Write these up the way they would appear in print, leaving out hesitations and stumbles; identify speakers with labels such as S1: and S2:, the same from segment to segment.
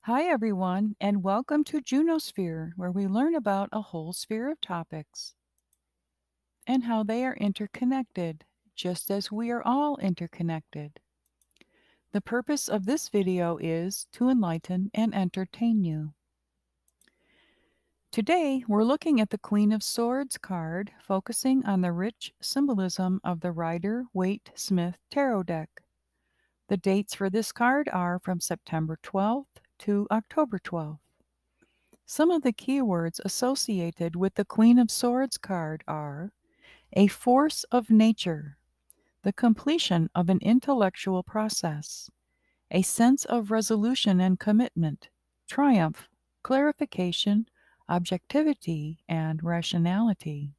S1: Hi, everyone, and welcome to Juno Sphere, where we learn about a whole sphere of topics and how they are interconnected, just as we are all interconnected. The purpose of this video is to enlighten and entertain you. Today, we're looking at the Queen of Swords card, focusing on the rich symbolism of the Rider Waite Smith Tarot deck. The dates for this card are from September 12th to October 12th. Some of the keywords associated with the Queen of Swords card are a force of nature, the completion of an intellectual process, a sense of resolution and commitment, triumph, clarification, objectivity, and rationality,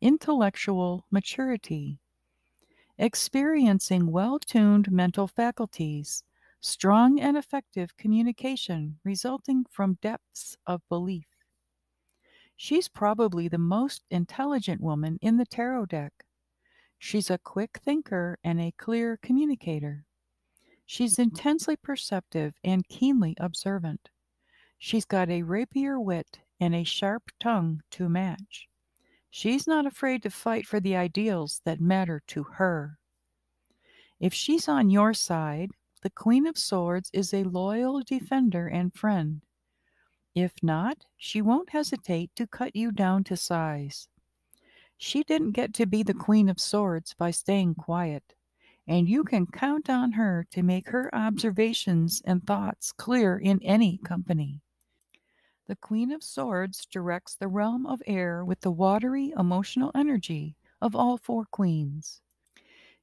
S1: intellectual maturity, experiencing well-tuned mental faculties, strong and effective communication resulting from depths of belief. She's probably the most intelligent woman in the tarot deck. She's a quick thinker and a clear communicator. She's intensely perceptive and keenly observant. She's got a rapier wit and a sharp tongue to match. She's not afraid to fight for the ideals that matter to her. If she's on your side, the Queen of Swords is a loyal defender and friend. If not, she won't hesitate to cut you down to size. She didn't get to be the Queen of Swords by staying quiet, and you can count on her to make her observations and thoughts clear in any company. The Queen of Swords directs the realm of air with the watery emotional energy of all four queens.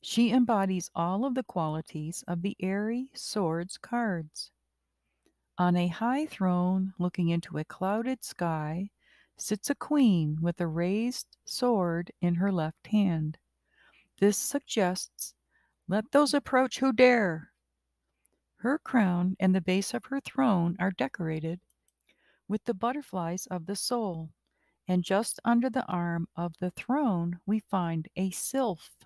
S1: She embodies all of the qualities of the airy swords cards. On a high throne looking into a clouded sky sits a queen with a raised sword in her left hand. This suggests, "Let those approach who dare." Her crown and the base of her throne are decorated with the butterflies of the soul, and just under the arm of the throne we find a sylph,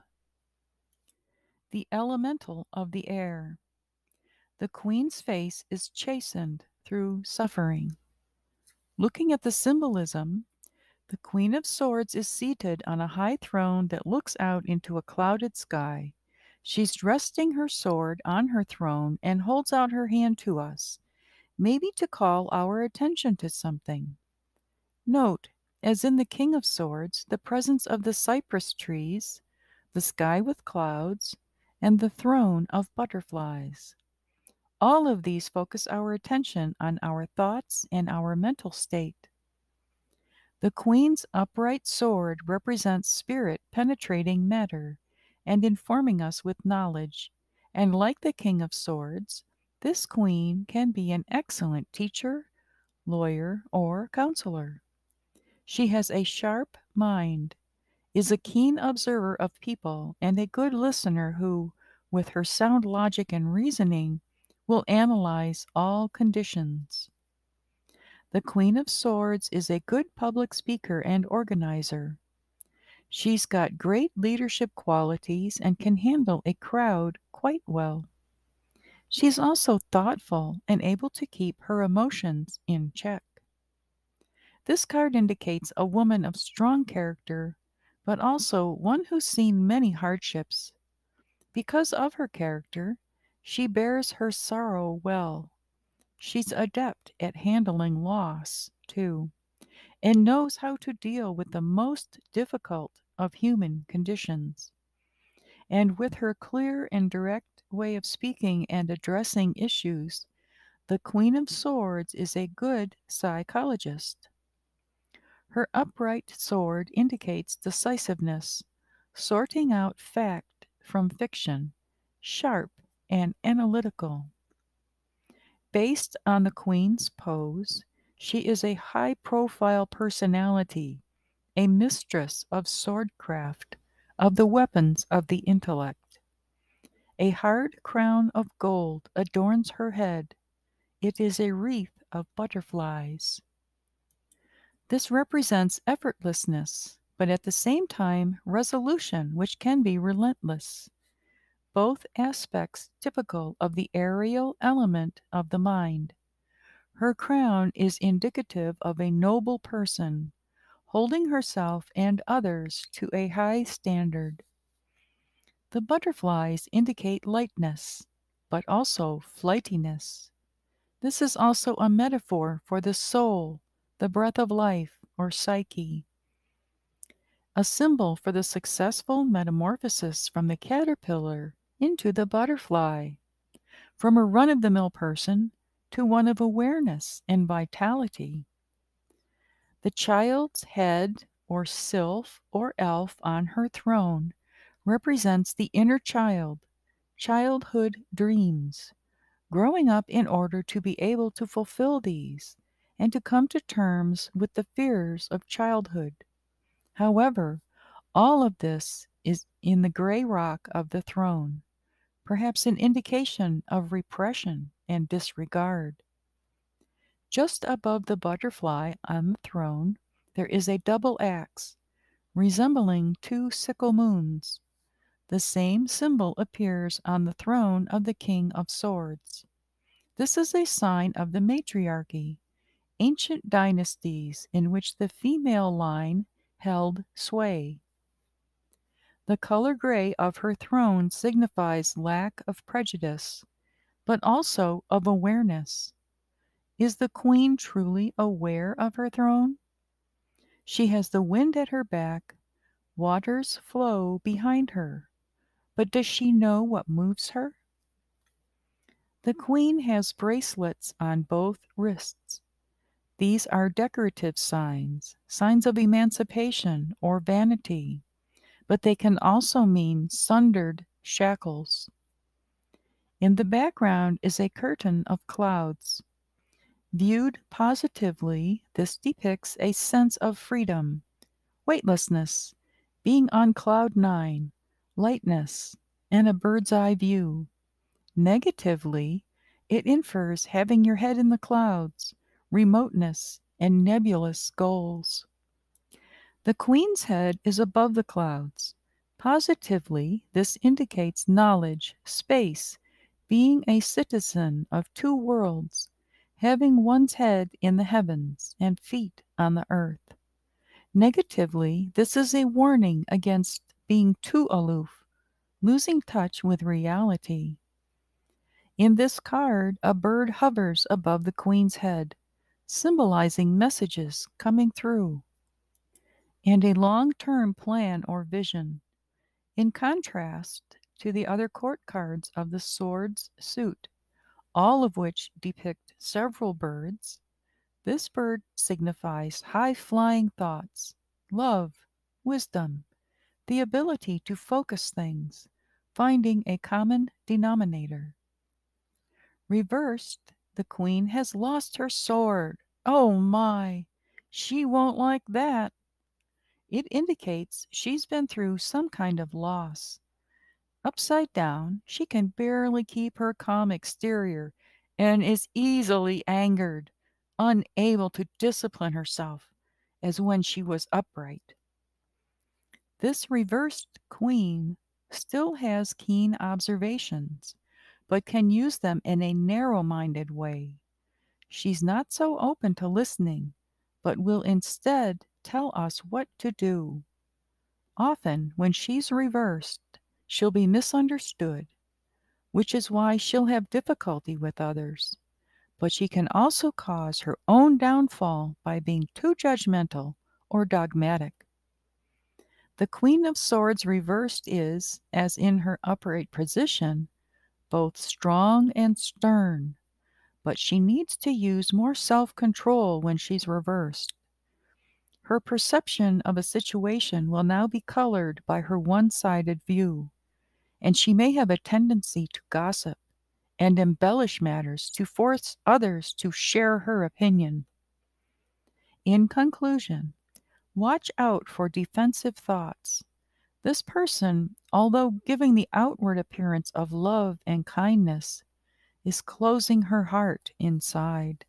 S1: the elemental of the air. The queen's face is chastened through suffering. Looking at the symbolism, the Queen of Swords is seated on a high throne that looks out into a clouded sky. She's resting her sword on her throne and holds out her hand to us, maybe to call our attention to something. Note, as in the King of Swords, the presence of the cypress trees, the sky with clouds, and the throne of butterflies. All of these focus our attention on our thoughts and our mental state. The Queen's upright sword represents spirit penetrating matter and informing us with knowledge, and like the King of Swords, this Queen can be an excellent teacher, lawyer, or counselor. She has a sharp mind, is a keen observer of people, and a good listener who, with her sound logic and reasoning, will analyze all conditions. The Queen of Swords is a good public speaker and organizer. She's got great leadership qualities and can handle a crowd quite well. She's also thoughtful and able to keep her emotions in check. This card indicates a woman of strong character, but also one who's seen many hardships. Because of her character, she bears her sorrow well. She's adept at handling loss, too, and knows how to deal with the most difficult of human conditions. And with her clear and direct way of speaking and addressing issues, the Queen of Swords is a good psychologist. Her upright sword indicates decisiveness, sorting out fact from fiction, sharp and analytical. Based on the Queen's pose, she is a high-profile personality, a mistress of swordcraft, of the weapons of the intellect. A hard crown of gold adorns her head. It is a wreath of butterflies. This represents effortlessness, but at the same time resolution, which can be relentless. Both aspects typical of the aerial element of the mind. Her crown is indicative of a noble person, holding herself and others to a high standard. The butterflies indicate lightness, but also flightiness. This is also a metaphor for the soul, the breath of life, or psyche. A symbol for the successful metamorphosis from the caterpillar into the butterfly, from a run-of-the-mill person to one of awareness and vitality. The child's head, or sylph or elf on her throne, represents the inner child, childhood dreams, growing up in order to be able to fulfill these and to come to terms with the fears of childhood. However, all of this is in the gray rock of the throne, perhaps an indication of repression and disregard. Just above the butterfly on the throne, there is a double axe, resembling two sickle moons. The same symbol appears on the throne of the King of Swords. This is a sign of the matriarchy, ancient dynasties in which the female line held sway. The color gray of her throne signifies lack of prejudice, but also of awareness. Is the queen truly aware of her throne? She has the wind at her back, waters flow behind her, but does she know what moves her? The queen has bracelets on both wrists. These are decorative signs, signs of emancipation or vanity, but they can also mean sundered shackles. In the background is a curtain of clouds. Viewed positively, this depicts a sense of freedom, weightlessness, being on cloud nine, lightness, and a bird's eye view. Negatively, it infers having your head in the clouds, remoteness, and nebulous goals. The queen's head is above the clouds. Positively, this indicates knowledge, space, being a citizen of two worlds, having one's head in the heavens and feet on the earth. Negatively, this is a warning against being too aloof, losing touch with reality. In this card, a bird hovers above the queen's head, symbolizing messages coming through, and a long-term plan or vision. In contrast to the other court cards of the swords suit, all of which depict several birds, this bird signifies high-flying thoughts, love, wisdom, the ability to focus things, finding a common denominator. Reversed, the queen has lost her sword. Oh my, she won't like that. It indicates she's been through some kind of loss. Upside down, she can barely keep her calm exterior and is easily angered, unable to discipline herself as when she was upright. This reversed queen still has keen observations, but can use them in a narrow-minded way. She's not so open to listening, but will instead tell us what to do. Often, when she's reversed, she'll be misunderstood, which is why she'll have difficulty with others. But she can also cause her own downfall by being too judgmental or dogmatic. The Queen of Swords reversed is, as in her upright position, both strong and stern, but she needs to use more self-control when she's reversed. Her perception of a situation will now be colored by her one-sided view, and she may have a tendency to gossip and embellish matters to force others to share her opinion. In conclusion, watch out for defensive thoughts. This person, although giving the outward appearance of love and kindness, is closing her heart inside.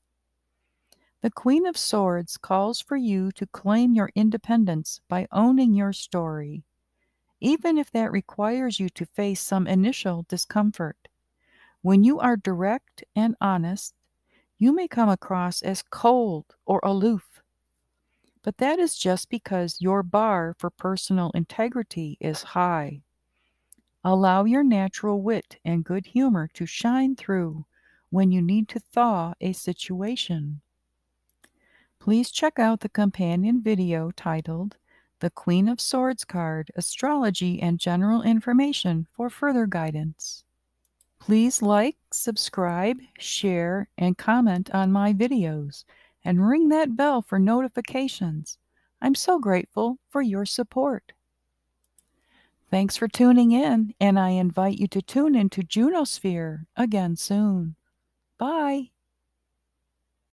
S1: The Queen of Swords calls for you to claim your independence by owning your story, even if that requires you to face some initial discomfort. When you are direct and honest, You may come across as cold or aloof, but that is just because your bar for personal integrity is high. Allow your natural wit and good humor to shine through when you need to thaw a situation. Please check out the companion video titled The Queen of Swords card, Astrology and General Information for further guidance. Please like, subscribe, share, and comment on my videos, and ring that bell for notifications. I'm so grateful for your support. Thanks for tuning in, and I invite you to tune into Juno Sphere again soon. Bye.